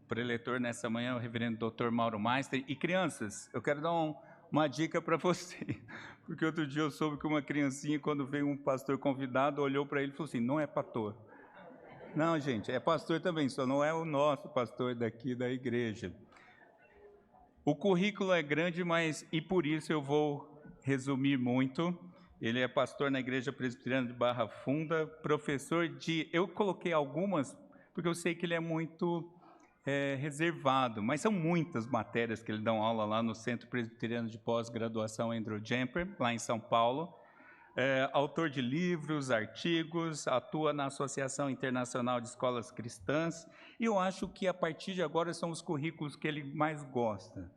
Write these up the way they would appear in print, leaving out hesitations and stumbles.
preletor nessa manhã, o reverendo Dr. Mauro Meister. E crianças, eu quero dar uma dica para você, porque outro dia eu soube que uma criancinha, quando veio um pastor convidado, olhou para ele e falou assim: não é pastor. Não, gente, é pastor também, só não é o nosso pastor daqui da igreja. O currículo é grande, e por isso eu vou resumir muito. Ele é pastor na Igreja Presbiteriana de Barra Funda, professor de... Eu coloquei algumas, porque eu sei que ele é muito reservado, mas são muitas matérias que ele dá aula lá no Centro Presbiteriano de Pós-Graduação Andrew Jumper, lá em São Paulo. Autor de livros, artigos, atua na Associação Internacional de Escolas Cristãs, e eu acho que a partir de agora são os currículos que ele mais gosta.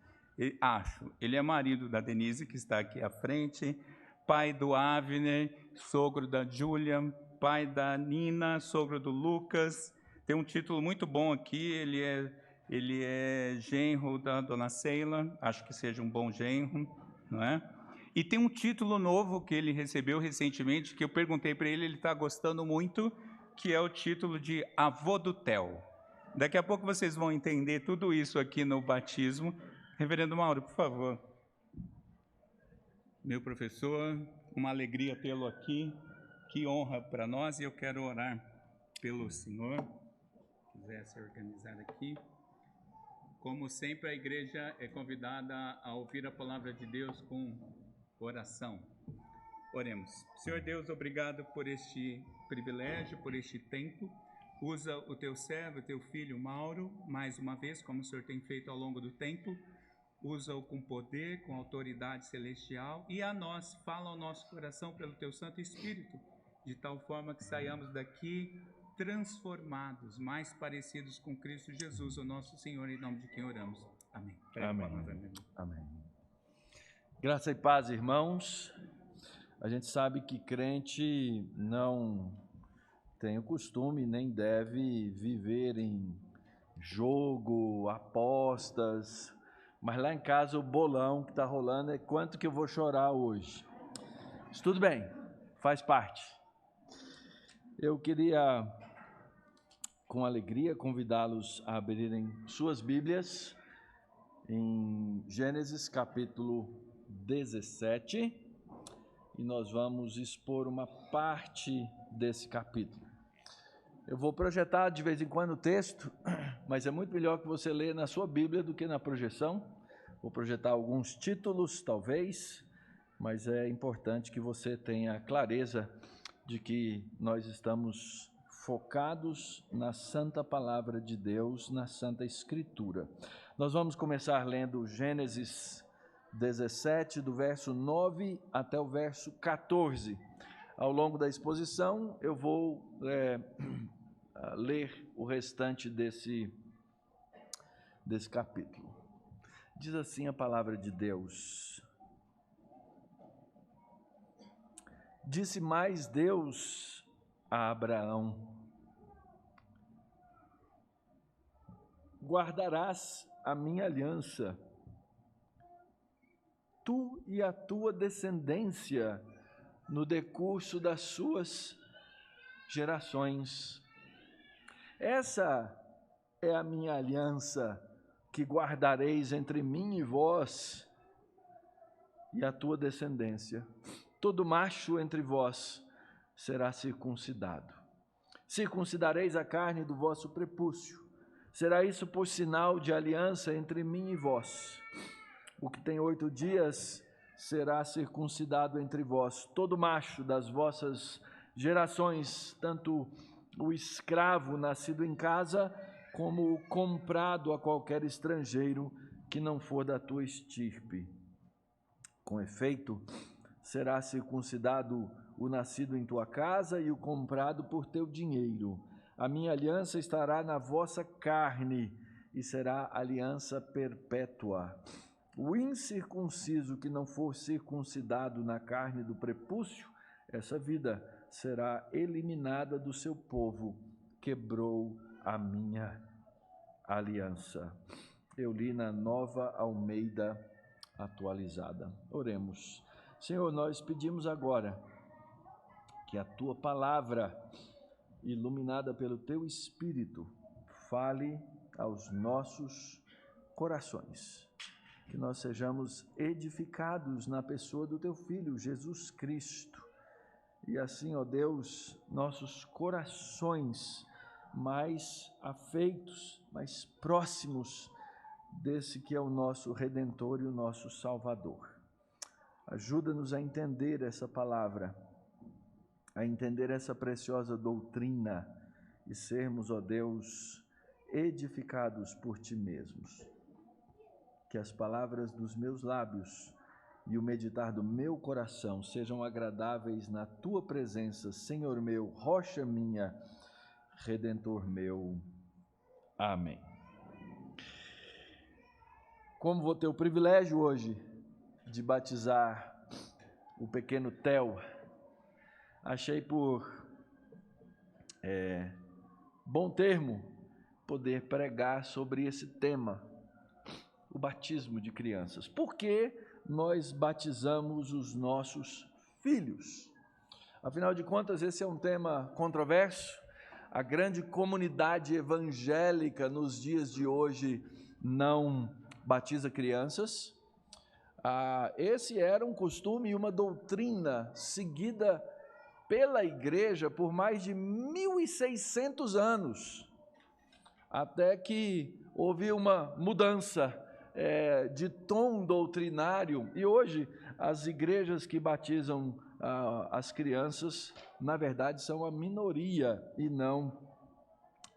Ele é marido da Denise, que está aqui à frente, pai do Avner, sogro da Júlia, pai da Nina, sogro do Lucas. Tem um título muito bom aqui, ele é genro da dona Sheila, acho que seja um bom genro, não é? E tem um título novo que ele recebeu recentemente, que eu perguntei para ele está gostando muito, que é o título de Avô do Theo. Daqui a pouco vocês vão entender tudo isso aqui no batismo. Reverendo Mauro, por favor. Meu professor, uma alegria tê-lo aqui, que honra para nós, e eu quero orar pelo senhor. Se quiser se organizar aqui. Como sempre, a igreja é convidada a ouvir a palavra de Deus com oração. Oremos. Senhor Deus, obrigado por este privilégio, por este tempo. Usa o teu servo, o teu filho Mauro, mais uma vez, como o Senhor tem feito ao longo do tempo. Usa-o com poder, com autoridade celestial, e a nós, fala ao nosso coração pelo teu Santo Espírito, de tal forma que saiamos daqui transformados, mais parecidos com Cristo Jesus, o nosso Senhor, em nome de quem oramos. Amém. Amém. Amém. Graça e paz, irmãos. A gente sabe que crente não tem o costume, nem deve viver em jogo, apostas, mas lá em casa o bolão que está rolando é quanto que eu vou chorar hoje. Mas tudo bem, faz parte. Eu queria, com alegria, convidá-los a abrirem suas Bíblias em Gênesis capítulo 17, e nós vamos expor uma parte desse capítulo. Eu vou projetar de vez em quando o texto, mas é muito melhor que você leia na sua Bíblia do que na projeção. Vou projetar alguns títulos, talvez, mas é importante que você tenha clareza de que nós estamos focados na Santa Palavra de Deus, na Santa Escritura. Nós vamos começar lendo Gênesis 17, do verso 9 até o verso 14. Ao longo da exposição, eu vou ler o restante desse capítulo. Diz assim a palavra de Deus: Disse mais Deus a Abraão: guardarás a minha aliança, tu e a tua descendência, no decurso das suas gerações. Essa é a minha aliança que guardareis entre mim e vós e a tua descendência. Todo macho entre vós será circuncidado. Circuncidareis a carne do vosso prepúcio. Será isso por sinal de aliança entre mim e vós. O que tem 8 dias será circuncidado entre vós. Todo macho das vossas gerações, tanto o escravo nascido em casa, como o comprado a qualquer estrangeiro que não for da tua estirpe. Com efeito, será circuncidado o nascido em tua casa e o comprado por teu dinheiro. A minha aliança estará na vossa carne e será aliança perpétua. O incircunciso que não for circuncidado na carne do prepúcio, essa vida será eliminada do seu povo. Quebrou a minha aliança. Eu li na Nova Almeida atualizada. Oremos. Senhor, nós pedimos agora que a tua palavra, iluminada pelo teu Espírito, fale aos nossos corações. Que nós sejamos edificados na pessoa do Teu Filho, Jesus Cristo. E assim, ó Deus, nossos corações mais afeitos, mais próximos desse que é o nosso Redentor e o nosso Salvador. Ajuda-nos a entender essa palavra, a entender essa preciosa doutrina e sermos, ó Deus, edificados por Ti mesmos. Que as palavras dos meus lábios e o meditar do meu coração sejam agradáveis na Tua presença, Senhor meu, rocha minha, Redentor meu. Amém. Como vou ter o privilégio hoje de batizar o pequeno Theo, achei por bom termo poder pregar sobre esse tema, o batismo de crianças. Por que nós batizamos os nossos filhos? Afinal de contas, esse é um tema controverso. A grande comunidade evangélica nos dias de hoje não batiza crianças. Esse era um costume e uma doutrina seguida pela igreja por mais de 1.600 anos, até que houve uma mudança de tom doutrinário, e hoje as igrejas que batizam as crianças, na verdade, são a minoria e não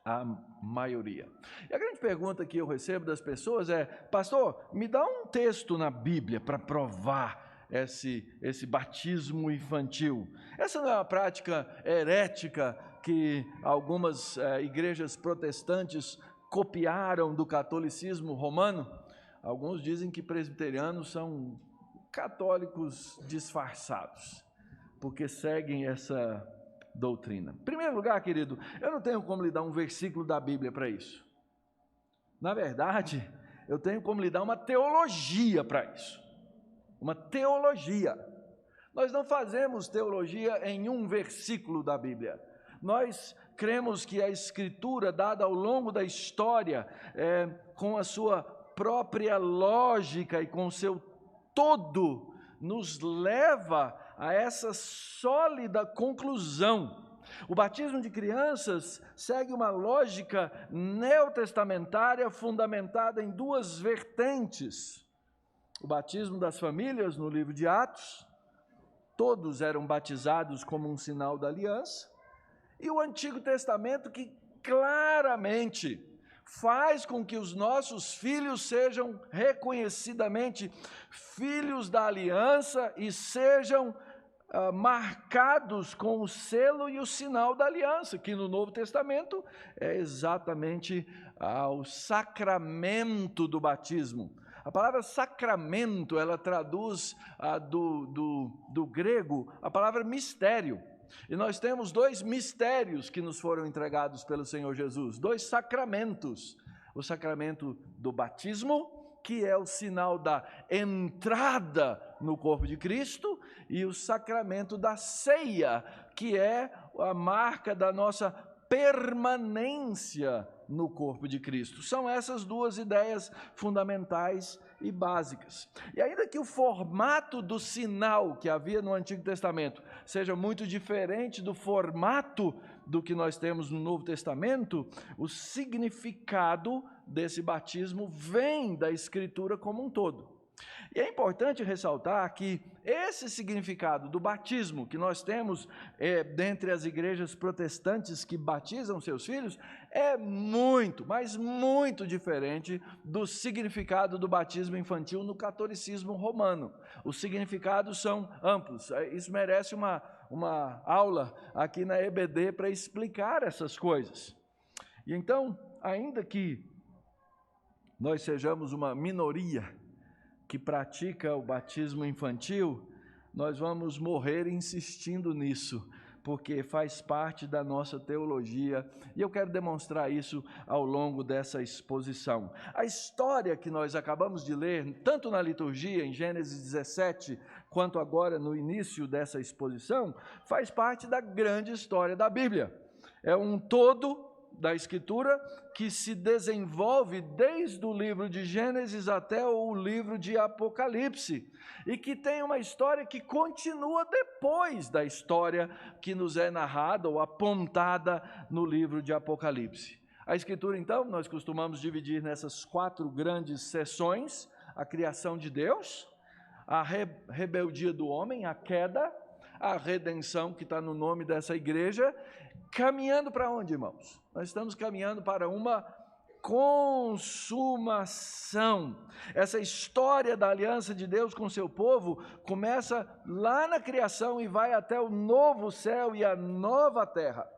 a maioria. E a grande pergunta que eu recebo das pessoas é: pastor, me dá um texto na Bíblia para provar esse batismo infantil. Essa não é uma prática herética que algumas igrejas protestantes copiaram do catolicismo romano? Alguns dizem que presbiterianos são católicos disfarçados, porque seguem essa doutrina. Em primeiro lugar, querido, eu não tenho como lhe dar um versículo da Bíblia para isso. Na verdade, eu tenho como lhe dar uma teologia para isso. Uma teologia. Nós não fazemos teologia em um versículo da Bíblia. Nós cremos que a Escritura, dada ao longo da história, com a sua própria lógica e com o seu todo, nos leva a essa sólida conclusão. O batismo de crianças segue uma lógica neotestamentária fundamentada em duas vertentes. O batismo das famílias, no livro de Atos, todos eram batizados como um sinal da aliança, e o Antigo Testamento, que claramente faz com que os nossos filhos sejam reconhecidamente filhos da aliança e sejam marcados com o selo e o sinal da aliança, que no Novo Testamento é exatamente o sacramento do batismo. A palavra sacramento, ela traduz do grego a palavra mistério. E nós temos dois mistérios que nos foram entregados pelo Senhor Jesus, dois sacramentos. O sacramento do batismo, que é o sinal da entrada no corpo de Cristo, e o sacramento da ceia, que é a marca da nossa permanência no corpo de Cristo. São essas duas ideias fundamentais e básicas. E ainda que o formato do sinal que havia no Antigo Testamento seja muito diferente do formato do que nós temos no Novo Testamento, o significado desse batismo vem da Escritura como um todo. E é importante ressaltar que esse significado do batismo que nós temos dentre as igrejas protestantes que batizam seus filhos é muito, mas muito diferente do significado do batismo infantil no catolicismo romano. Os significados são amplos. Isso merece uma aula aqui na EBD para explicar essas coisas. E então, ainda que nós sejamos uma minoria que pratica o batismo infantil, nós vamos morrer insistindo nisso, porque faz parte da nossa teologia, e eu quero demonstrar isso ao longo dessa exposição. A história que nós acabamos de ler, tanto na liturgia, em Gênesis 17, quanto agora no início dessa exposição, faz parte da grande história da Bíblia. É um todo da Escritura que se desenvolve desde o livro de Gênesis até o livro de Apocalipse, e que tem uma história que continua depois da história que nos é narrada ou apontada no livro de Apocalipse. A Escritura, então, nós costumamos dividir nessas 4 grandes seções: a criação de Deus, a rebeldia do homem, a queda, a redenção, que está no nome dessa igreja, caminhando para onde, irmãos? Nós estamos caminhando para uma consumação. Essa história da aliança de Deus com o seu povo começa lá na criação e vai até o novo céu e a nova terra.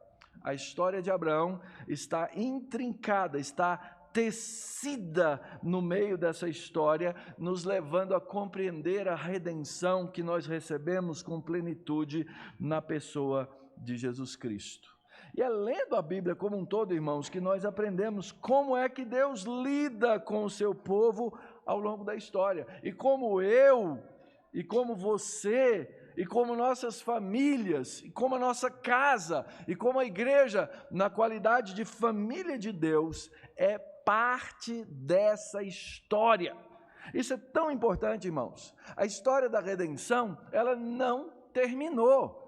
A história de Abraão está intrincada, está tecida no meio dessa história, nos levando a compreender a redenção que nós recebemos com plenitude na pessoa de Jesus Cristo. E é lendo a Bíblia como um todo, irmãos, que nós aprendemos como é que Deus lida com o seu povo ao longo da história. E como eu, e como você, e como nossas famílias, e como a nossa casa, e como a igreja, na qualidade de família de Deus, é parte dessa história. Isso é tão importante, irmãos. A história da redenção, ela não terminou.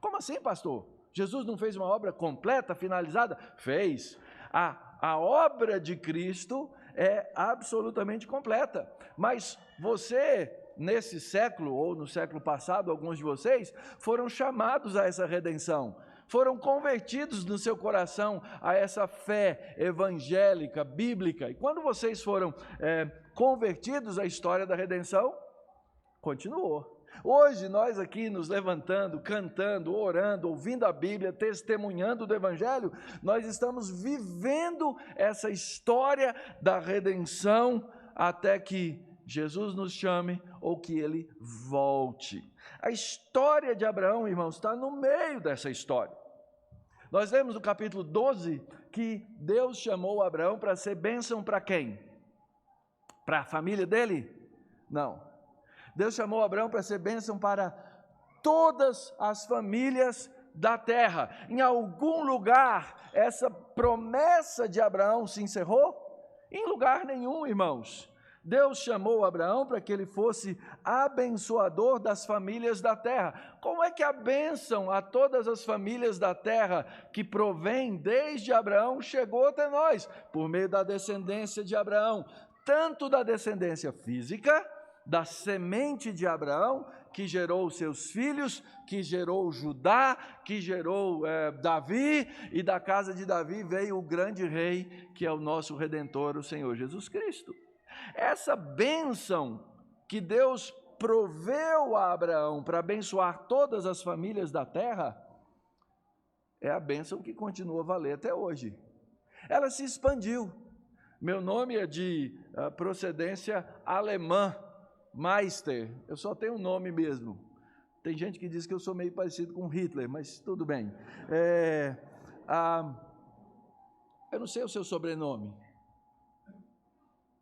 Como assim, pastor? Jesus não fez uma obra completa, finalizada? Fez. A obra de Cristo é absolutamente completa. Mas você, nesse século, ou no século passado, alguns de vocês, foram chamados a essa redenção. Foram convertidos no seu coração a essa fé evangélica, bíblica. E quando vocês foram convertidos, a história da redenção continuou. Hoje, nós aqui nos levantando, cantando, orando, ouvindo a Bíblia, testemunhando do Evangelho, nós estamos vivendo essa história da redenção até que Jesus nos chame ou que Ele volte. A história de Abraão, irmãos, está no meio dessa história. Nós lemos no capítulo 12 que Deus chamou Abraão para ser bênção para quem? Para a família dele? Não. Deus chamou Abraão para ser bênção para todas as famílias da terra. Em algum lugar, essa promessa de Abraão se encerrou? Em lugar nenhum, irmãos. Deus chamou Abraão para que ele fosse abençoador das famílias da terra. Como é que a bênção a todas as famílias da terra que provém desde Abraão chegou até nós? Por meio da descendência de Abraão, tanto da descendência física, da semente de Abraão, que gerou seus filhos, que gerou Judá, que gerou Davi, e da casa de Davi veio o grande rei, que é o nosso Redentor, o Senhor Jesus Cristo. Essa bênção que Deus proveu a Abraão para abençoar todas as famílias da terra, é a bênção que continua a valer até hoje. Ela se expandiu. Meu nome é de procedência alemã, Meister, eu só tenho um nome mesmo. Tem gente que diz que eu sou meio parecido com Hitler, mas tudo bem. Eu não sei o seu sobrenome.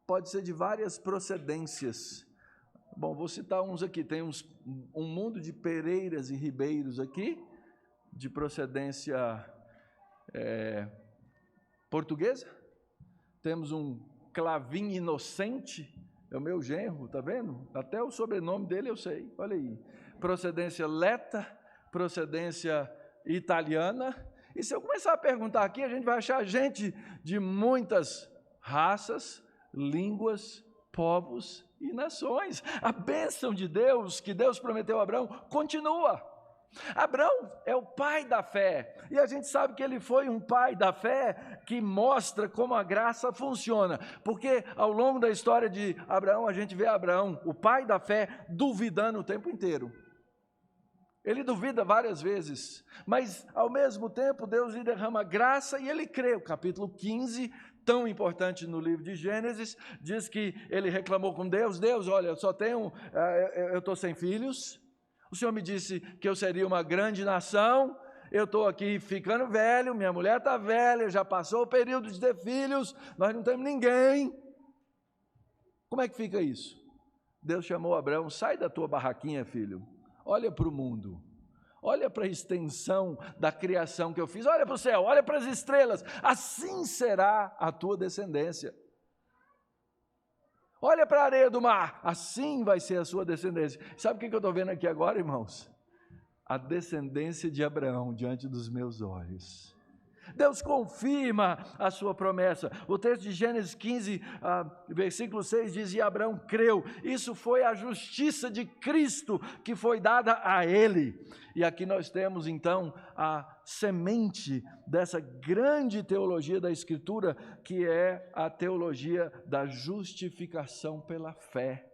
Pode ser de várias procedências. Bom, vou citar uns aqui. Tem um mundo de Pereiras e Ribeiros aqui, de procedência portuguesa. Temos um Clavim Inocente, é o meu genro, tá vendo? Até o sobrenome dele eu sei, olha aí. Procedência leta, procedência italiana. E se eu começar a perguntar aqui, a gente vai achar gente de muitas raças, línguas, povos e nações. A bênção de Deus, que Deus prometeu a Abraão, continua. Abraão é o pai da fé, e a gente sabe que ele foi um pai da fé que mostra como a graça funciona, porque ao longo da história de Abraão, a gente vê Abraão, o pai da fé, duvidando o tempo inteiro. Ele duvida várias vezes, mas ao mesmo tempo Deus lhe derrama graça e ele crê. O capítulo 15, tão importante no livro de Gênesis, diz que ele reclamou com Deus: Deus, olha, eu estou sem filhos. O Senhor me disse que eu seria uma grande nação, eu estou aqui ficando velho, minha mulher está velha, já passou o período de ter filhos, nós não temos ninguém. Como é que fica isso? Deus chamou Abraão: sai da tua barraquinha, filho, olha para o mundo, Olha para a extensão da criação que eu fiz, olha para o céu, olha para as estrelas, assim será a tua descendência. Olha para a areia do mar, assim vai ser a sua descendência. Sabe o que eu estou vendo aqui agora, irmãos? A descendência de Abraão diante dos meus olhos. Deus confirma a sua promessa. O texto de Gênesis 15, versículo 6 diz: e Abraão creu. Isso foi a justiça de Cristo que foi dada a ele. E aqui nós temos então a semente dessa grande teologia da Escritura, que é a teologia da justificação pela fé.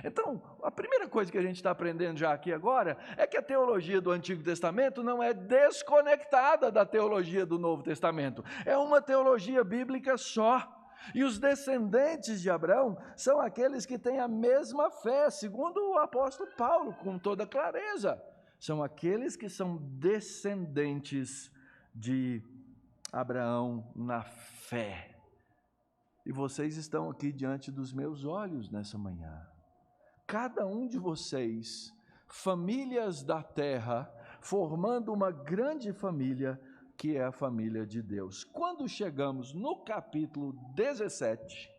Então, a primeira coisa que a gente está aprendendo já aqui agora é que a teologia do Antigo Testamento não é desconectada da teologia do Novo Testamento. É uma teologia bíblica só. E os descendentes de Abraão são aqueles que têm a mesma fé, segundo o apóstolo Paulo, com toda clareza. São aqueles que são descendentes de Abraão na fé. E vocês estão aqui diante dos meus olhos nessa manhã. Cada um de vocês, famílias da terra, formando uma grande família, que é a família de Deus. Quando chegamos no capítulo 17,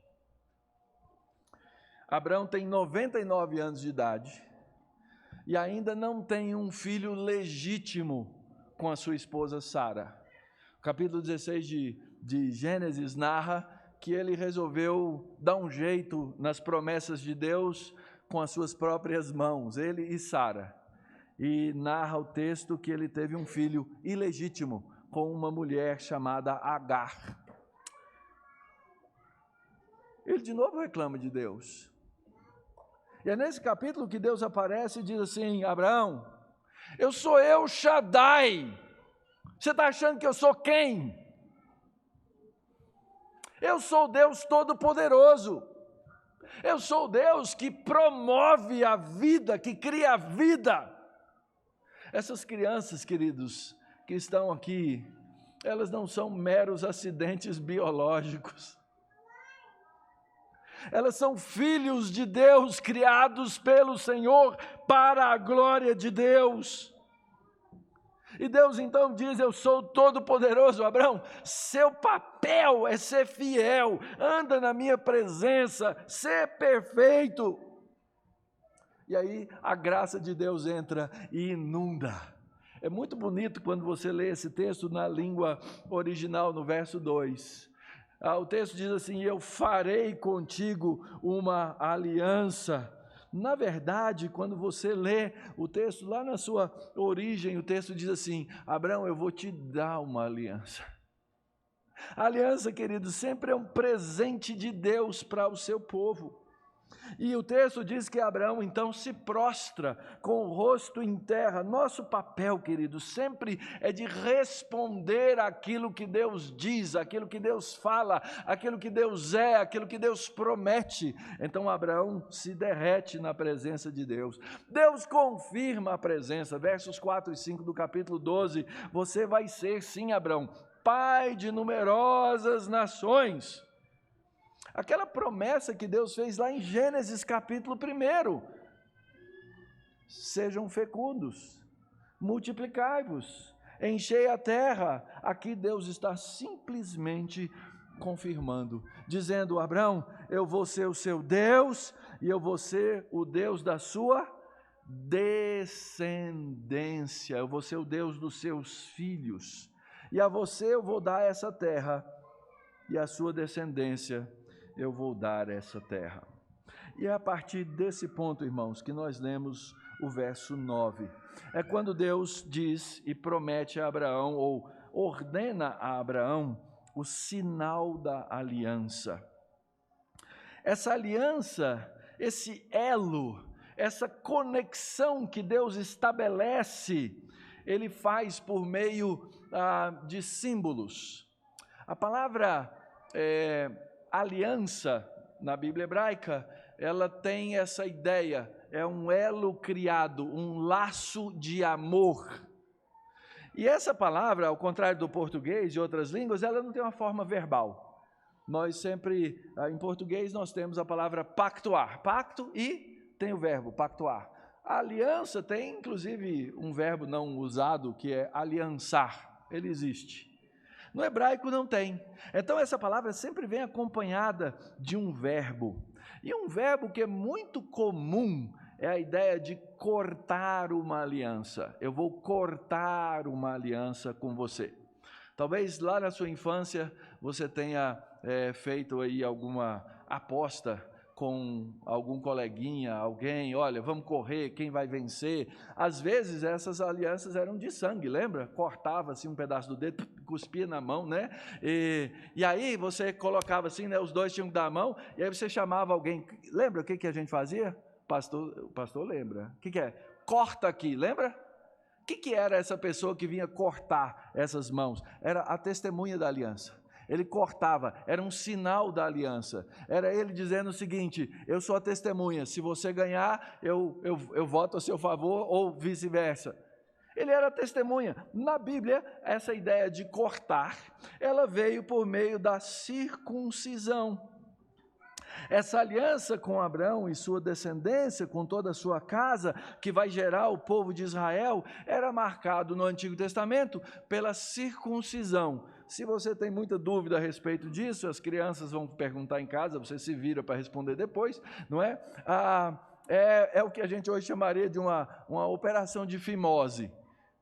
Abraão tem 99 anos de idade e ainda não tem um filho legítimo com a sua esposa Sara. O capítulo 16 de Gênesis narra que ele resolveu dar um jeito nas promessas de Deus com as suas próprias mãos, ele e Sara. E narra o texto que ele teve um filho ilegítimo com uma mulher chamada Agar. Ele de novo reclama de Deus. E é nesse capítulo que Deus aparece e diz assim: Abraão, eu sou El Shaddai. Você está achando que eu sou quem? Eu sou o Deus Todo-Poderoso. Eu sou o Deus que promove a vida, que cria a vida. Essas crianças, queridos, que estão aqui, elas não são meros acidentes biológicos. Elas são filhos de Deus, criados pelo Senhor para a glória de Deus. E Deus então diz: eu sou todo-poderoso. Abraão, seu papel é ser fiel, anda na minha presença, ser perfeito. E aí a graça de Deus entra e inunda. É muito bonito quando você lê esse texto na língua original, no verso 2. O texto diz assim: eu farei contigo uma aliança. Na verdade, quando você lê o texto lá na sua origem, o texto diz assim: Abraão, eu vou te dar uma aliança. A aliança, querido, sempre é um presente de Deus para o seu povo. E o texto diz que Abraão então se prostra com o rosto em terra. Nosso papel, querido, sempre é de responder àquilo que Deus diz, aquilo que Deus fala, aquilo que Deus é, aquilo que Deus promete. Então Abraão se derrete na presença de Deus. Deus confirma a presença, versos 4 e 5 do capítulo 12. Você vai ser, sim, Abraão, pai de numerosas nações. Aquela promessa que Deus fez lá em Gênesis capítulo 1. Sejam fecundos, multiplicai-vos, enchei a terra. Aqui Deus está simplesmente confirmando, dizendo: Abraão, eu vou ser o seu Deus e eu vou ser o Deus da sua descendência. Eu vou ser o Deus dos seus filhos. E a você eu vou dar essa terra e a sua descendência eu vou dar essa terra. E é a partir desse ponto, irmãos, que nós lemos o verso 9. É quando Deus diz e promete a Abraão, ou ordena a Abraão, o sinal da aliança. Essa aliança, esse elo, essa conexão que Deus estabelece, Ele faz por meio de símbolos. A palavra aliança, na Bíblia hebraica, ela tem essa ideia, é um elo criado, um laço de amor. E essa palavra, ao contrário do português e outras línguas, ela não tem uma forma verbal. Nós sempre, em português, nós temos a palavra pactuar, pacto e tem o verbo pactuar. A aliança tem, inclusive, um verbo não usado, que é aliançar. Ele existe. No hebraico não tem. Então, essa palavra sempre vem acompanhada de um verbo. E um verbo que é muito comum é a ideia de cortar uma aliança. Eu vou cortar uma aliança com você. Talvez lá na sua infância você tenha feito aí alguma aposta com algum coleguinha, alguém, olha, vamos correr, quem vai vencer? Às vezes essas alianças eram de sangue, lembra? Cortava-se um pedaço do dedo, cuspia na mão, né? E aí você colocava assim, né? Os dois tinham que dar a mão, e aí você chamava alguém. Lembra o que a gente fazia? O pastor lembra. O que é? Corta aqui, lembra? O que era essa pessoa que vinha cortar essas mãos? Era a testemunha da aliança. Ele cortava, era um sinal da aliança. Era ele dizendo o seguinte: eu sou a testemunha, se você ganhar, eu voto a seu favor, ou vice-versa. Ele era a testemunha. Na Bíblia, essa ideia de cortar, ela veio por meio da circuncisão. Essa aliança com Abraão e sua descendência, com toda a sua casa, que vai gerar o povo de Israel, era marcado no Antigo Testamento pela circuncisão. Se você tem muita dúvida a respeito disso, as crianças vão perguntar em casa, você se vira para responder depois, não é? É o que a gente hoje chamaria de uma operação de fimose.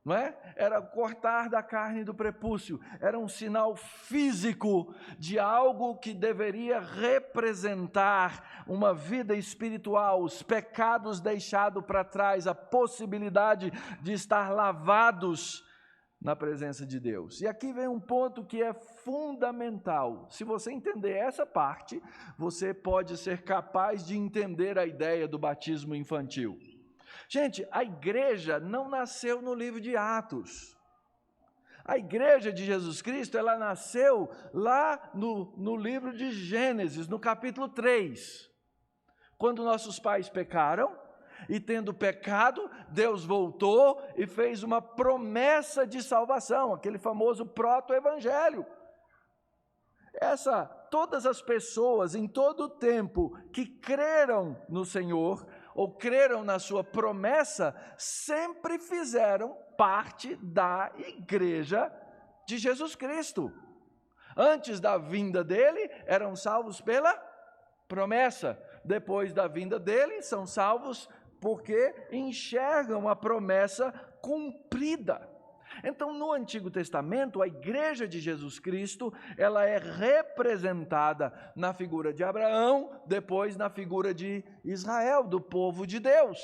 Não é? Era cortar da carne do prepúcio, era um sinal físico de algo que deveria representar uma vida espiritual, os pecados deixados para trás, a possibilidade de estar lavados na presença de Deus. E aqui vem um ponto que é fundamental. Se você entender essa parte, você pode ser capaz de entender a ideia do batismo infantil. Gente, a igreja não nasceu no livro de Atos. A igreja de Jesus Cristo, ela nasceu lá no livro de Gênesis, no capítulo 3. Quando nossos pais pecaram, e tendo pecado, Deus voltou e fez uma promessa de salvação, aquele famoso proto-evangelho. Todas as pessoas em todo o tempo que creram no Senhor, ou creram na sua promessa, sempre fizeram parte da igreja de Jesus Cristo. Antes da vinda dele, eram salvos pela promessa. Depois da vinda dele, são salvos porque enxergam a promessa cumprida. Então, no Antigo Testamento, a igreja de Jesus Cristo, ela é representada na figura de Abraão, depois na figura de Israel, do povo de Deus.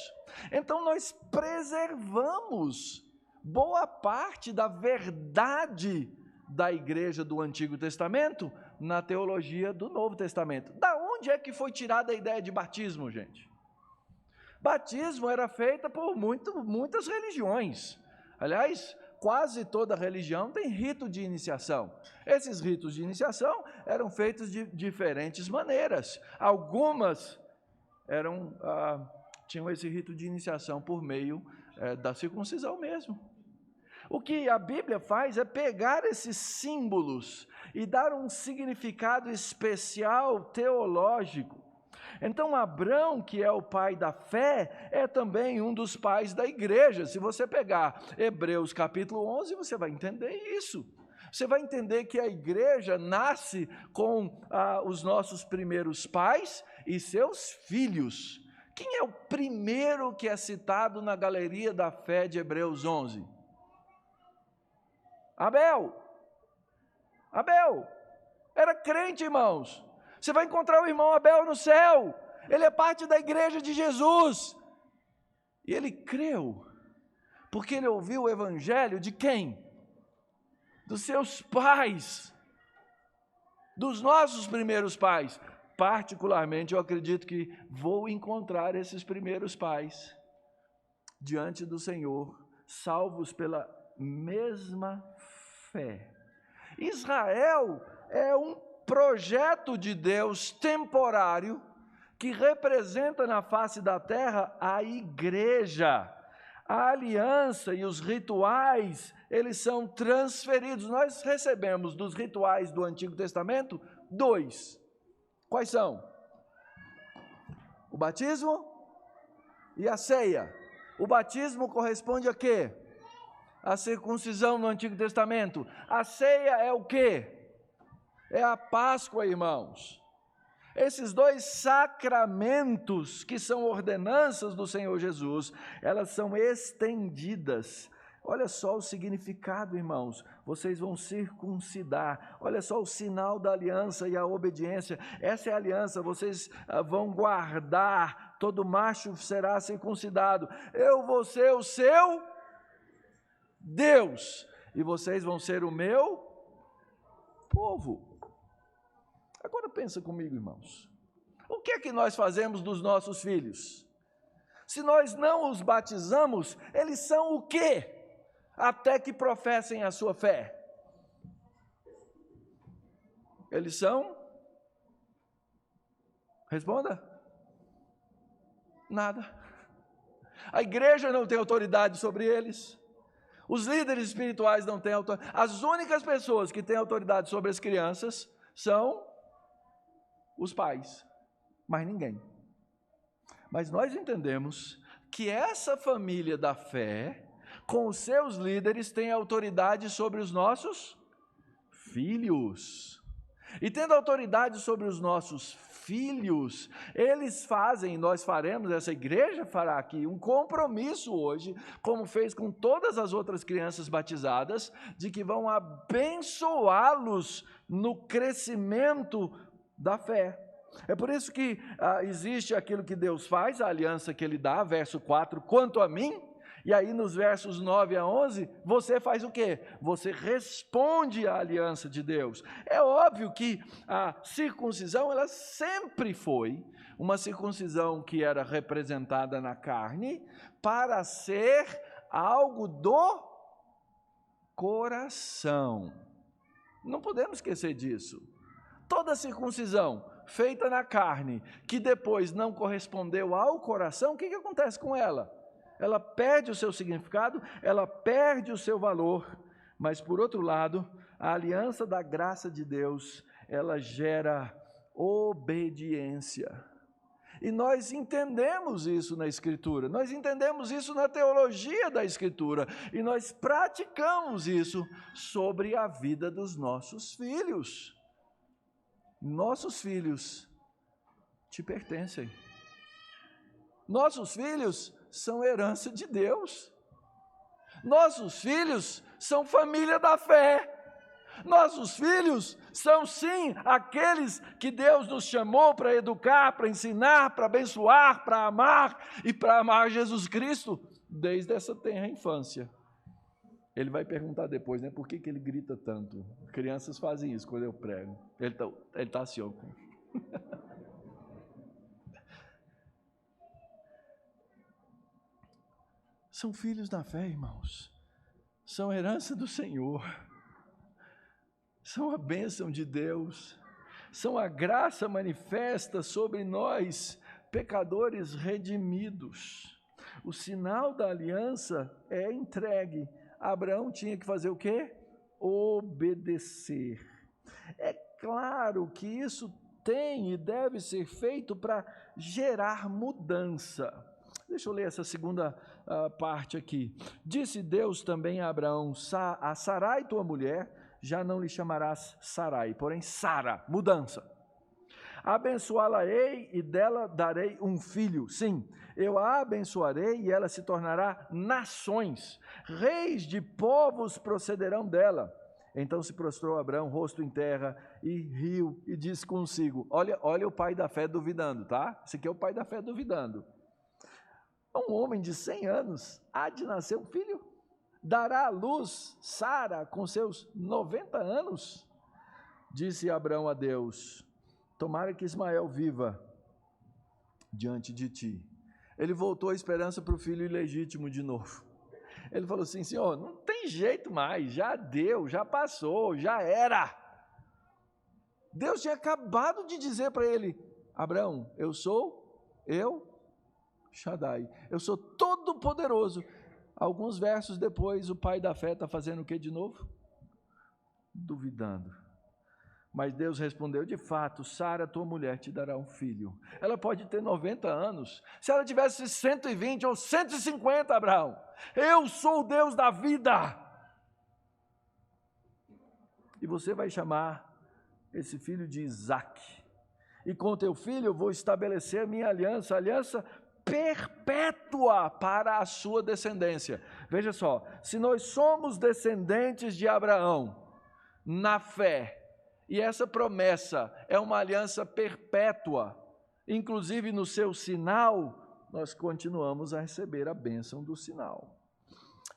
Então, nós preservamos boa parte da verdade da igreja do Antigo Testamento na teologia do Novo Testamento. Da onde é que foi tirada a ideia de batismo, gente? Batismo era feita por muitas religiões. Aliás, quase toda religião tem rito de iniciação. Esses ritos de iniciação eram feitos de diferentes maneiras. Algumas tinham esse rito de iniciação por meio da circuncisão mesmo. O que a Bíblia faz é pegar esses símbolos e dar um significado especial teológico. Então, Abrão, que é o pai da fé, é também um dos pais da igreja. Se você pegar Hebreus capítulo 11, você vai entender isso. Você vai entender que a igreja nasce com os nossos primeiros pais e seus filhos. Quem é o primeiro que é citado na galeria da fé de Hebreus 11? Abel. Abel era crente, irmãos. Você vai encontrar o irmão Abel no céu. Ele é parte da igreja de Jesus. E ele creu, porque ele ouviu o evangelho de quem? Dos seus pais, dos nossos primeiros pais. Particularmente, eu acredito que vou encontrar esses primeiros pais diante do Senhor, salvos pela mesma fé. Israel é um projeto de Deus temporário que representa na face da terra a igreja. A aliança e os rituais, eles são transferidos. Nós recebemos dos rituais do Antigo Testamento 2. Quais são? O batismo e a ceia. O batismo corresponde a quê? A circuncisão no Antigo Testamento. A ceia é o quê? É a Páscoa, irmãos. Esses dois sacramentos, que são ordenanças do Senhor Jesus, elas são estendidas. Olha só o significado, irmãos. Vocês vão circuncidar. Olha só o sinal da aliança e a obediência. Essa é a aliança. Vocês vão guardar. Todo macho será circuncidado. Eu vou ser o seu Deus. E vocês vão ser o meu povo. Agora pensa comigo, irmãos. O que é que nós fazemos dos nossos filhos? Se nós não os batizamos, eles são o quê? Até que professem a sua fé. Eles são? Responda. Nada. A igreja não tem autoridade sobre eles. Os líderes espirituais não têm autoridade. As únicas pessoas que têm autoridade sobre as crianças são os pais, mas ninguém. Mas nós entendemos que essa família da fé, com os seus líderes, tem autoridade sobre os nossos filhos. E tendo autoridade sobre os nossos filhos, eles fazem, nós faremos, essa igreja fará aqui um compromisso hoje, como fez com todas as outras crianças batizadas, de que vão abençoá-los no crescimento da fé. É por isso que existe aquilo que Deus faz, a aliança que Ele dá, verso 4, quanto a mim, e aí nos versos 9 a 11, você faz o quê? Você responde à aliança de Deus. É óbvio que a circuncisão, ela sempre foi uma circuncisão que era representada na carne, para ser algo do coração. Não podemos esquecer disso. Toda circuncisão feita na carne, que depois não correspondeu ao coração, o que acontece com ela? Ela perde o seu significado, ela perde o seu valor, mas por outro lado, a aliança da graça de Deus, ela gera obediência. E nós entendemos isso na Escritura, nós entendemos isso na teologia da Escritura, e nós praticamos isso sobre a vida dos nossos filhos. Nossos filhos te pertencem. Nossos filhos são herança de Deus. Nossos filhos são família da fé. Nossos filhos são sim aqueles que Deus nos chamou para educar, para ensinar, para abençoar, para amar e para amar Jesus Cristo desde essa tenra infância. Ele vai perguntar depois, né, por que ele grita tanto? Crianças fazem isso quando eu prego. Ele tá assim, ó. São filhos da fé, irmãos. São herança do Senhor. São a bênção de Deus. São a graça manifesta sobre nós, pecadores redimidos. O sinal da aliança é entregue. Abraão tinha que fazer o quê? Obedecer. É claro que isso tem e deve ser feito para gerar mudança. Deixa eu ler essa segunda parte aqui. Disse Deus também a Abraão: a Sarai, tua mulher, já não lhe chamarás Sarai, porém Sara, mudança. Abençoá-la-ei e dela darei um filho. Sim, eu a abençoarei e ela se tornará nações. Reis de povos procederão dela. Então se prostrou Abraão, rosto em terra, e riu e disse consigo: olha o pai da fé duvidando, tá? Esse aqui é o pai da fé duvidando. Um homem de 100 anos há de nascer um filho? Dará à luz Sara com seus 90 anos? Disse Abraão a Deus: tomara que Ismael viva diante de ti. Ele voltou a esperança para o filho ilegítimo de novo. Ele falou assim: Senhor, não tem jeito mais, já deu, já passou, já era. Deus tinha acabado de dizer para ele: Abraão, eu Shaddai, eu sou todo poderoso. Alguns versos depois, o pai da fé está fazendo o que de novo? Duvidando. Mas Deus respondeu: de fato, Sara, tua mulher, te dará um filho. Ela pode ter 90 anos. Se ela tivesse 120 ou 150, Abraão, eu sou o Deus da vida. E você vai chamar esse filho de Isaque. E com teu filho eu vou estabelecer a minha aliança, aliança perpétua para a sua descendência. Veja só, se nós somos descendentes de Abraão na fé, e essa promessa é uma aliança perpétua, inclusive no seu sinal, nós continuamos a receber a bênção do sinal.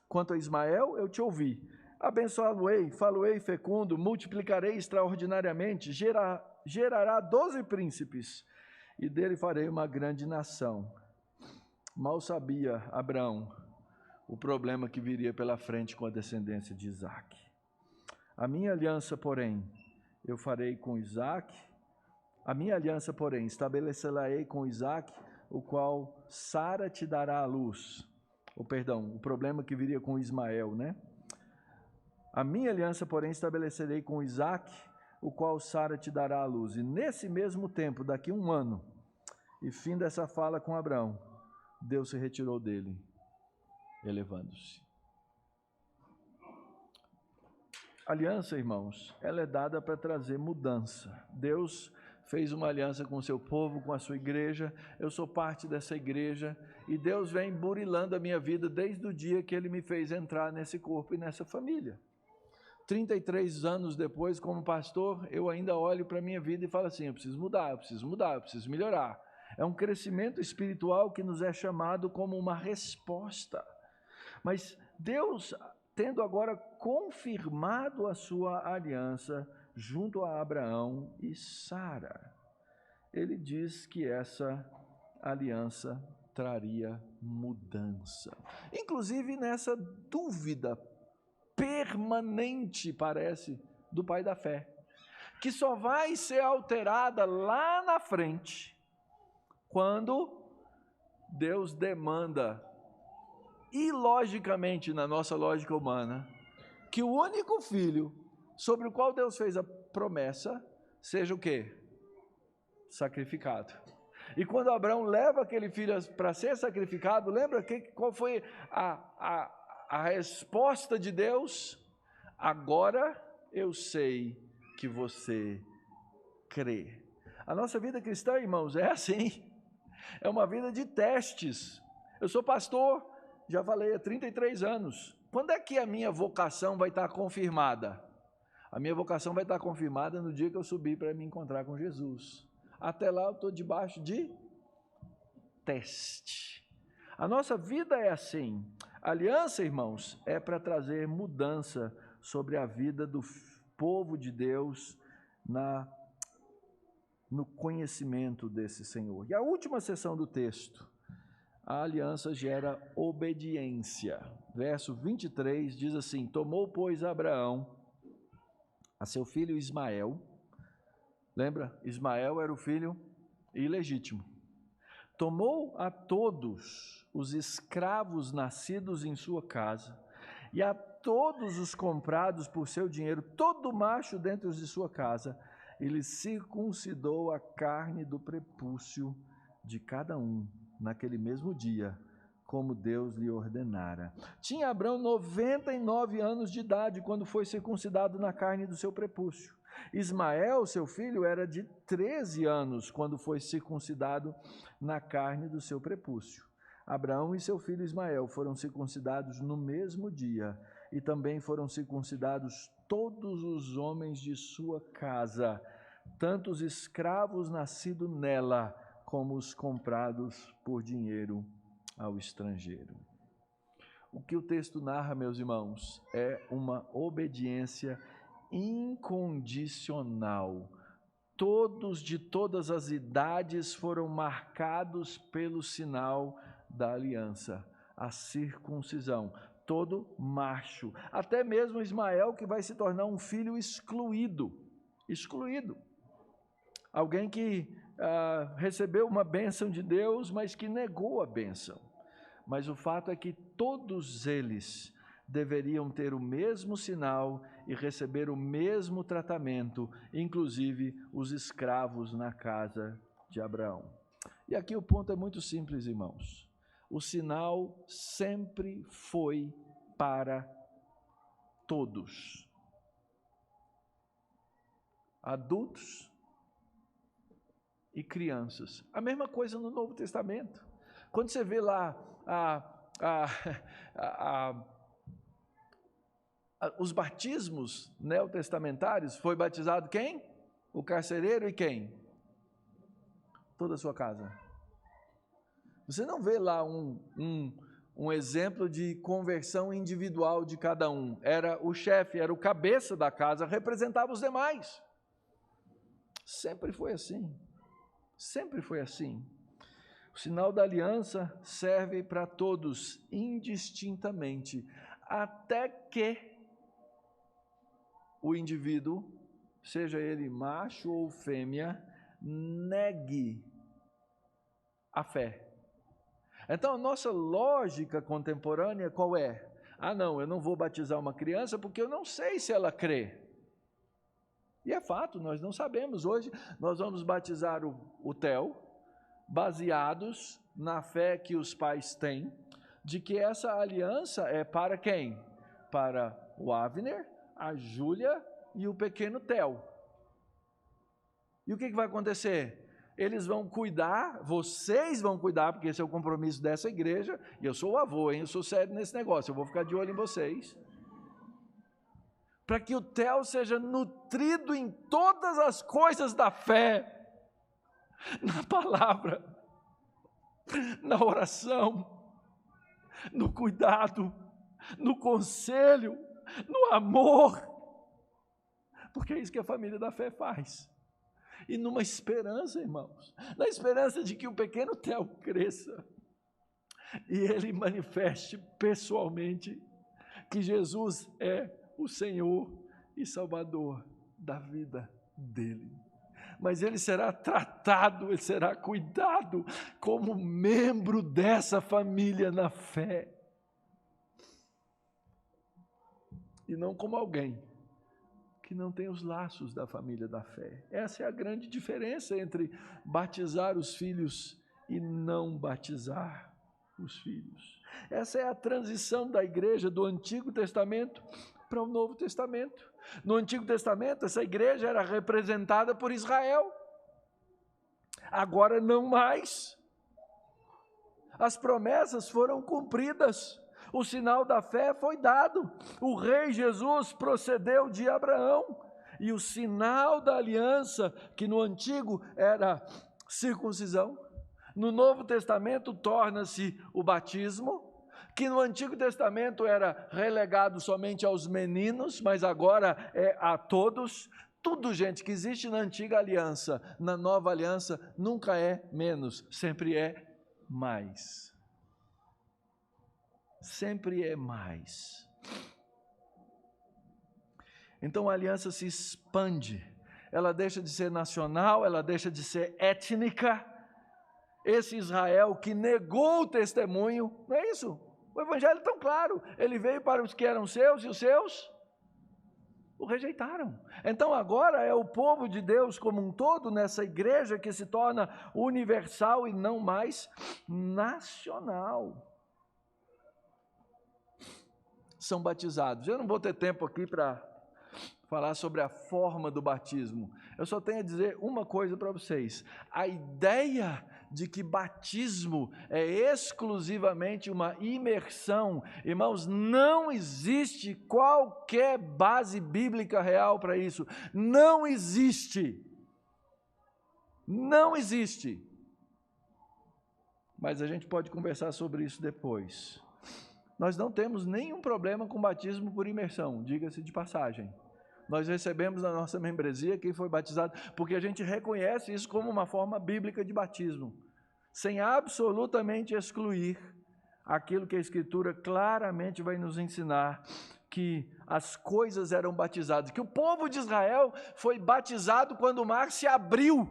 Quanto a Ismael, eu te ouvi. Abençoá-lo-ei, falo-ei fecundo, multiplicarei extraordinariamente, gerará 12 príncipes, e dele farei uma grande nação. Mal sabia Abraão o problema que viria pela frente com a descendência de Isaque. A minha aliança, porém, eu farei com Isaque, a minha aliança, porém, estabelecerei com Isaque, o qual Sara te dará à luz. O problema que viria com Ismael, né? A minha aliança, porém, estabelecerei com Isaque, o qual Sara te dará à luz. E nesse mesmo tempo, daqui a 1 ano, e fim dessa fala com Abraão, Deus se retirou dele, elevando-se. Aliança, irmãos, ela é dada para trazer mudança. Deus fez uma aliança com o seu povo, com a sua igreja. Eu sou parte dessa igreja e Deus vem burilando a minha vida desde o dia que Ele me fez entrar nesse corpo e nessa família. 33 anos depois, como pastor, eu ainda olho para a minha vida e falo assim: eu preciso mudar, eu preciso mudar, eu preciso melhorar. É um crescimento espiritual que nos é chamado como uma resposta. Mas Deus, tendo agora confirmado a sua aliança junto a Abraão e Sara, Ele diz que essa aliança traria mudança. Inclusive nessa dúvida permanente, parece, do pai da fé, que só vai ser alterada lá na frente, quando Deus demanda, ilogicamente na nossa lógica humana, que o único filho sobre o qual Deus fez a promessa seja o quê? Sacrificado. E quando Abraão leva aquele filho para ser sacrificado, lembra qual foi a resposta de Deus? Agora eu sei que você crê. A nossa vida cristã, irmãos, é assim. É uma vida de testes. Eu sou pastor, já falei, há 33 anos. Quando é que a minha vocação vai estar confirmada? A minha vocação vai estar confirmada no dia que eu subir para me encontrar com Jesus. Até lá eu estou debaixo de teste. A nossa vida é assim. Aliança, irmãos, é para trazer mudança sobre a vida do povo de Deus no conhecimento desse Senhor. E a última seção do texto, a aliança gera obediência. Verso 23 diz assim: tomou, pois, Abraão a seu filho Ismael. Lembra? Ismael era o filho ilegítimo. Tomou a todos os escravos nascidos em sua casa e a todos os comprados por seu dinheiro, todo macho dentro de sua casa, ele circuncidou a carne do prepúcio de cada um naquele mesmo dia, como Deus lhe ordenara. Tinha Abraão 99 anos de idade quando foi circuncidado na carne do seu prepúcio. Ismael, seu filho, era de 13 anos quando foi circuncidado na carne do seu prepúcio. Abraão e seu filho Ismael foram circuncidados no mesmo dia, e também foram circuncidados todos os homens de sua casa, tanto os escravos nascidos nela, como os comprados por dinheiro ao estrangeiro. O que o texto narra, meus irmãos, é uma obediência incondicional. Todos de todas as idades foram marcados pelo sinal da aliança, a circuncisão. Todo macho, até mesmo Ismael, que vai se tornar um filho excluído. Alguém que recebeu uma bênção de Deus, mas que negou a bênção. Mas o fato é que todos eles deveriam ter o mesmo sinal e receber o mesmo tratamento, inclusive os escravos na casa de Abraão. E aqui o ponto é muito simples, irmãos. O sinal sempre foi para todos. Adultos e crianças. A mesma coisa no Novo Testamento. Quando você vê lá os batismos neotestamentários, foi batizado quem? O carcereiro e quem? Toda a sua casa. Você não vê lá um exemplo de conversão individual de cada um. Era o chefe, era o cabeça da casa, representava os demais. Sempre foi assim. Sempre foi assim. O sinal da aliança serve para todos, indistintamente, até que o indivíduo, seja ele macho ou fêmea, negue a fé. Então, a nossa lógica contemporânea qual é? Não, eu não vou batizar uma criança porque eu não sei se ela crê. E é fato, nós não sabemos. Hoje nós vamos batizar o Theo, baseados na fé que os pais têm, de que essa aliança é para quem? Para o Avner, a Júlia e o pequeno Theo. E o que vai acontecer? Eles vão cuidar, vocês vão cuidar, porque esse é o compromisso dessa igreja, e eu sou o avô, eu sou sério nesse negócio, eu vou ficar de olho em vocês, para que o Theo seja nutrido em todas as coisas da fé, na palavra, na oração, no cuidado, no conselho, no amor, porque é isso que a família da fé faz. E numa esperança, irmãos, na esperança de que o pequeno Theo cresça e ele manifeste pessoalmente que Jesus é o Senhor e Salvador da vida dele. Mas ele será tratado, ele será cuidado como membro dessa família na fé. E não como alguém que não tem os laços da família da fé. Essa é a grande diferença entre batizar os filhos e não batizar os filhos. Essa é a transição da igreja do Antigo Testamento para o Novo Testamento. No Antigo Testamento, essa igreja era representada por Israel. Agora não mais. As promessas foram cumpridas. O sinal da fé foi dado. O rei Jesus procedeu de Abraão. E o sinal da aliança, que no Antigo era circuncisão, no Novo Testamento torna-se o batismo, que no Antigo Testamento era relegado somente aos meninos, mas agora é a todos. Tudo, gente, que existe na antiga aliança, na nova aliança, nunca é menos, sempre é mais. Sempre é mais. Então a aliança se expande, ela deixa de ser nacional, ela deixa de ser étnica. Esse Israel que negou o testemunho, não é isso? O evangelho é tão claro, ele veio para os que eram seus e os seus o rejeitaram. Então agora é o povo de Deus como um todo nessa igreja que se torna universal e não mais nacional. São batizados. Eu não vou ter tempo aqui para falar sobre a forma do batismo. Eu só tenho a dizer uma coisa para vocês. A ideia de que batismo é exclusivamente uma imersão, irmãos, não existe qualquer base bíblica real para isso. Não existe. Não existe. Mas a gente pode conversar sobre isso depois. Nós não temos nenhum problema com batismo por imersão, diga-se de passagem. Nós recebemos na nossa membresia quem foi batizado, porque a gente reconhece isso como uma forma bíblica de batismo, sem absolutamente excluir aquilo que a Escritura claramente vai nos ensinar, que as coisas eram batizadas, que o povo de Israel foi batizado quando o mar se abriu,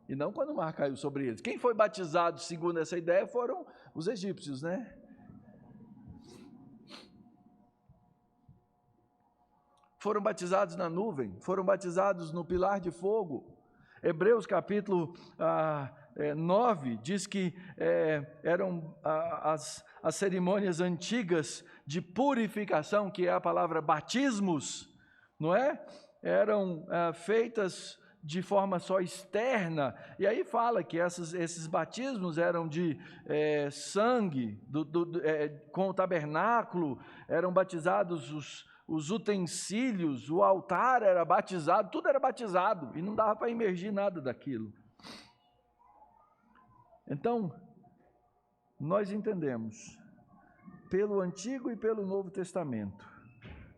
e não quando o mar caiu sobre eles. Quem foi batizado, segundo essa ideia, foram os egípcios, né? foram batizados na nuvem, foram batizados no pilar de fogo. Hebreus capítulo 9 diz que eram as cerimônias antigas de purificação, que é a palavra batismos, não é? Eram feitas de forma só externa, e aí fala que esses batismos eram de sangue, com o tabernáculo, eram batizados os utensílios, o altar era batizado, tudo era batizado, e não dava para imergir nada daquilo. Então, nós entendemos, pelo Antigo e pelo Novo Testamento,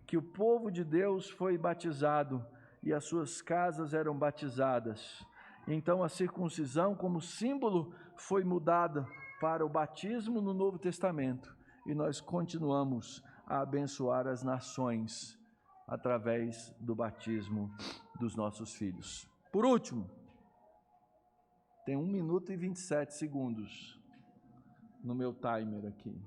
que o povo de Deus foi batizado e as suas casas eram batizadas. Então, a circuncisão, como símbolo, foi mudada para o batismo no Novo Testamento, e nós continuamos a abençoar as nações através do batismo dos nossos filhos. Por último, tem 1 minuto e 27 segundos no meu timer aqui.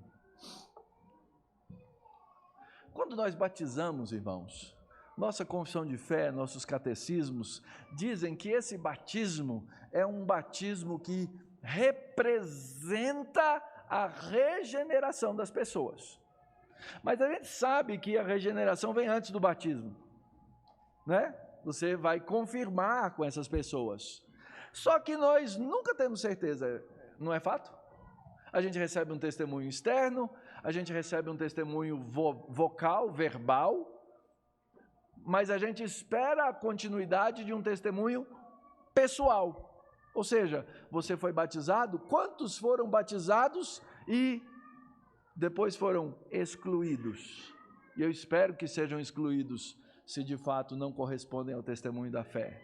Quando nós batizamos, irmãos, nossa confissão de fé, nossos catecismos, dizem que esse batismo é um batismo que representa a regeneração das pessoas. Mas a gente sabe que a regeneração vem antes do batismo, né? Você vai confirmar com essas pessoas. Só que nós nunca temos certeza, não é fato? A gente recebe um testemunho externo, a gente recebe um testemunho vocal, verbal, mas a gente espera a continuidade de um testemunho pessoal. Ou seja, você foi batizado, quantos foram batizados e depois foram excluídos? E eu espero que sejam excluídos, se de fato não correspondem ao testemunho da fé.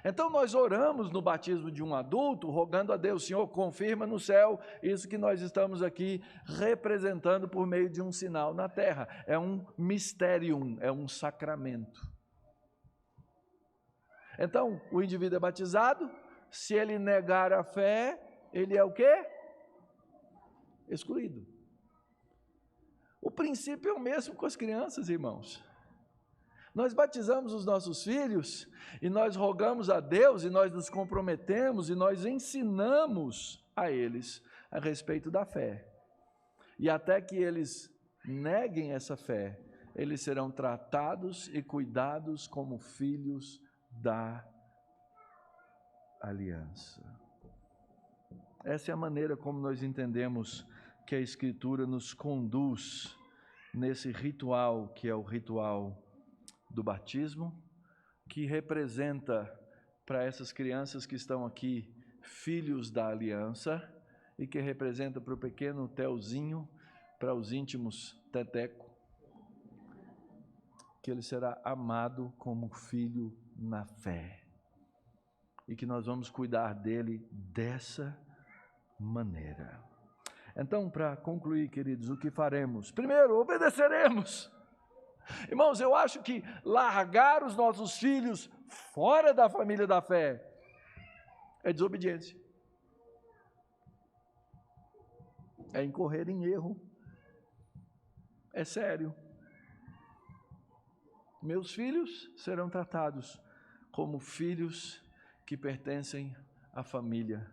Então nós oramos no batismo de um adulto, rogando a Deus: Senhor, confirma no céu isso que nós estamos aqui representando por meio de um sinal na terra. É um mysterium, é um sacramento. Então, o indivíduo é batizado, se ele negar a fé, ele é o quê? Excluído. O princípio é o mesmo com as crianças, irmãos. Nós batizamos os nossos filhos e nós rogamos a Deus e nós nos comprometemos e nós ensinamos a eles a respeito da fé. E até que eles neguem essa fé, eles serão tratados e cuidados como filhos da aliança. Essa é a maneira como nós entendemos que a Escritura nos conduz nesse ritual, que é o ritual do batismo, que representa para essas crianças que estão aqui filhos da aliança, e que representa para o pequeno Telzinho, para os íntimos Teteco, que ele será amado como filho na fé, e que nós vamos cuidar dele dessa maneira. Então, para concluir, queridos, o que faremos? Primeiro, obedeceremos. Irmãos, eu acho que largar os nossos filhos fora da família da fé é desobediência. É incorrer em erro. É sério. Meus filhos serão tratados como filhos que pertencem à família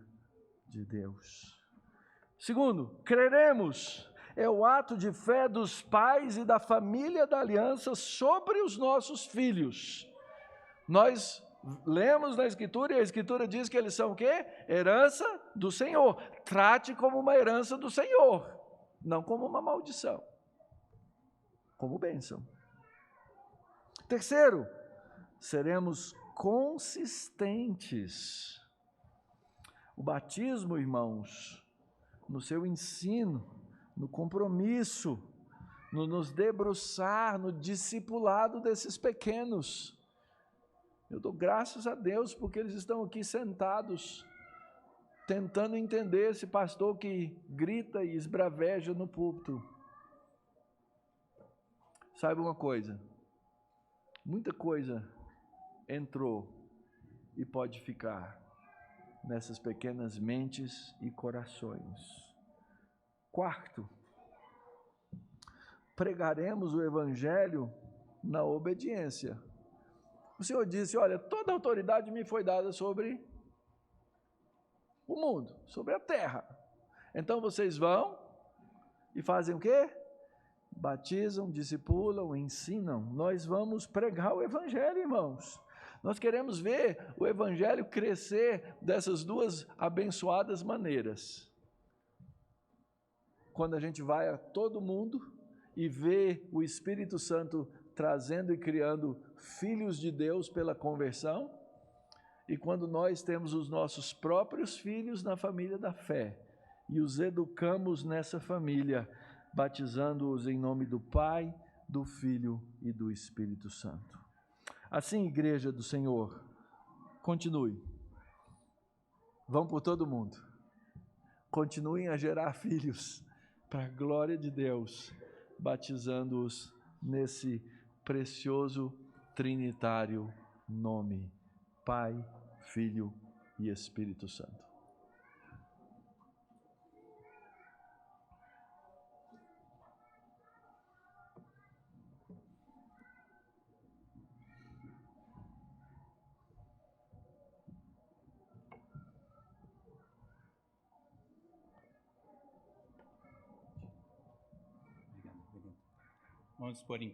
de Deus. Segundo, creremos. É o ato de fé dos pais e da família da aliança sobre os nossos filhos. Nós lemos na Escritura, e a Escritura diz que eles são o quê? Herança do Senhor. Trate como uma herança do Senhor, não como uma maldição, como bênção. Terceiro, seremos consistentes. O batismo, irmãos, no seu ensino, no compromisso, no nos debruçar, no discipulado desses pequenos. Eu dou graças a Deus porque eles estão aqui sentados, tentando entender esse pastor que grita e esbraveja no púlpito. Saiba uma coisa, muita coisa entrou e pode ficar nessas pequenas mentes e corações. Quarto, pregaremos o Evangelho na obediência. O Senhor disse, olha, toda autoridade me foi dada sobre o mundo, sobre a terra. Então vocês vão e fazem o quê? Batizam, discipulam, ensinam. Nós vamos pregar o Evangelho, irmãos. Nós queremos ver o Evangelho crescer dessas duas abençoadas maneiras. Quando a gente vai a todo mundo e vê o Espírito Santo trazendo e criando filhos de Deus pela conversão, e quando nós temos os nossos próprios filhos na família da fé e os educamos nessa família, batizando-os em nome do Pai, do Filho e do Espírito Santo. Assim, igreja do Senhor, continue. Vão por todo mundo. Continuem a gerar filhos para a glória de Deus, batizando-os nesse precioso trinitário nome, Pai, Filho e Espírito Santo. Vamos pôr em